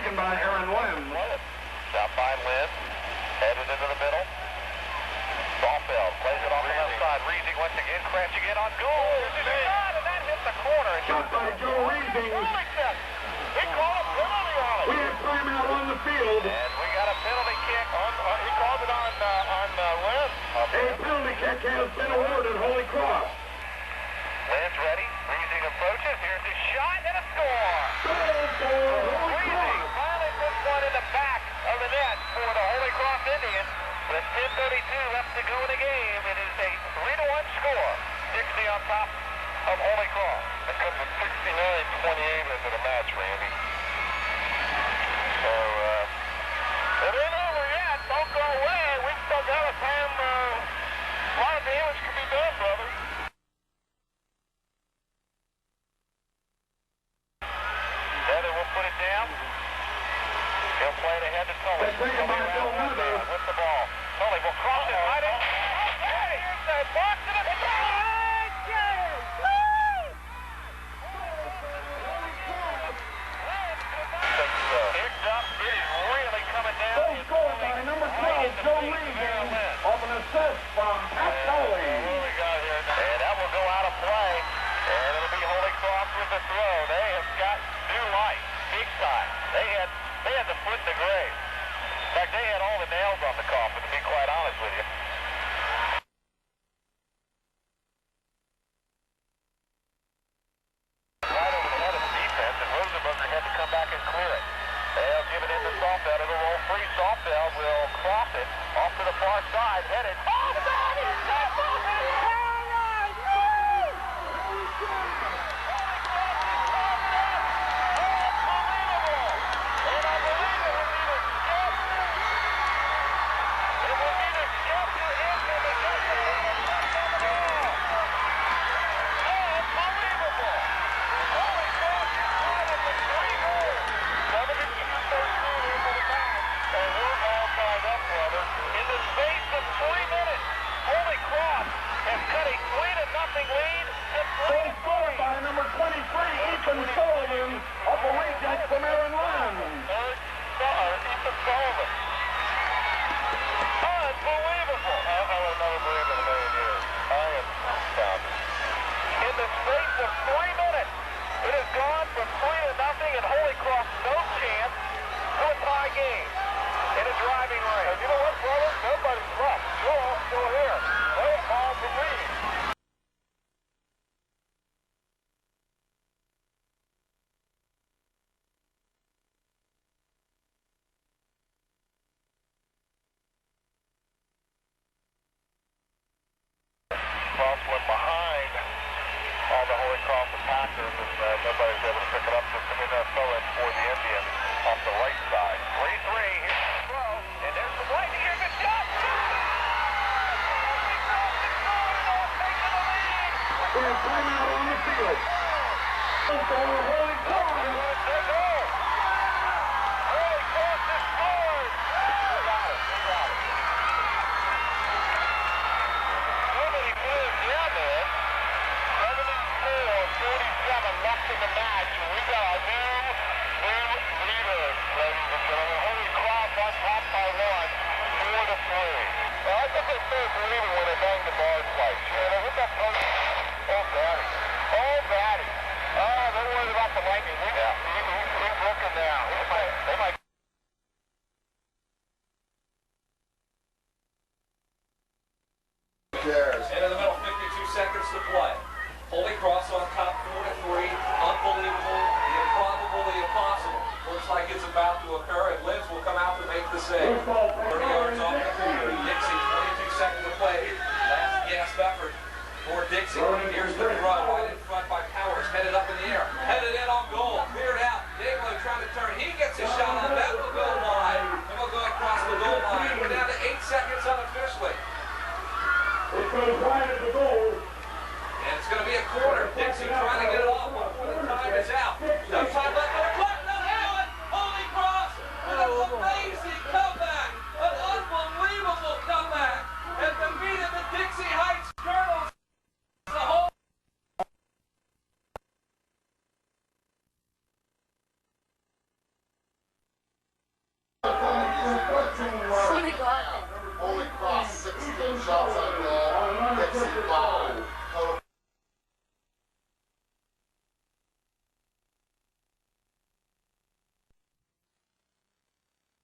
taken by Aaron Lynn. Out by Lynn, headed into the middle. Ballfield plays it off the left side. Reesing once again, crashing in on goal. There's a shot, and that hit the corner. Shot by Joe Reesing. He called a penalty on it. We have timeout on the field. And we got a penalty kick. He called it on Lynn. A penalty kick has been awarded, Holy Cross. Lynn's ready. Reesing approaches. Here's his shot and a score. Reesing finally puts one in the back of the net for the Holy Cross Indians. With 10:32 left to go in the game, it is a 3-1 score. 60 on top of Holy Cross. It comes with 69-28 into the match, Randy. So, it ain't over yet. Don't go away. We've still got a time. A lot of damage can be done, brother. Heather will put it down. He'll play it ahead to Tully. With the ball. Tully will cross it right in. Here's the box to the side. Picked up. It is really coming down. Goal by number 12, Joe Reesing, off an assist from Pat Tully. What we got here? And that will go out of play. And it'll be Holy Cross with the throw. They have got new life. Big time. They had the foot in the grave. In fact, they had all the nails on the coffin, to be quite honest with you. Right over the head of the defense, and Rosenberger had to come back and clear it. They'll give it into Saltfeld. It'll roll free. Saltfeld will cross it off to the far side, headed. Oh, that is that Cross went behind all the Holy Cross attackers, and nobody's able to pick it up. Just in for the Indians off the right side. 3-3. Here's the throw, and there's the play. Here's the shot. We have timeout on the field. Holy Cross. Holy Cross has scored. We got it. Nobody moves down there. 74-47 left in the match. We got a new leader, ladies and gentlemen. Holy Cross on top by 1, 4-3. I think they first leader when they banged the bars twice. Hit that post. Oh, Daddy. They're worried about the Lightning. He's looking now. They might. And in the middle, 52 seconds to play. Holy Cross on top, 4-3. Unbelievable, the improbable, the impossible. Looks like it's about to occur, and Linz will come out to make the save. 30 yards off the corner. Dixie, 22 seconds to play. Last gasp effort for Dixie. Here's the throw, right in front by Powers, headed up in the air. Headed in on goal, cleared out. Daglo trying to turn. He gets a shot on that. Will go wide. And we'll go across the goal line. We're down to 8 seconds unofficially. It goes wide at the goal. And it's going to be a corner. Dixie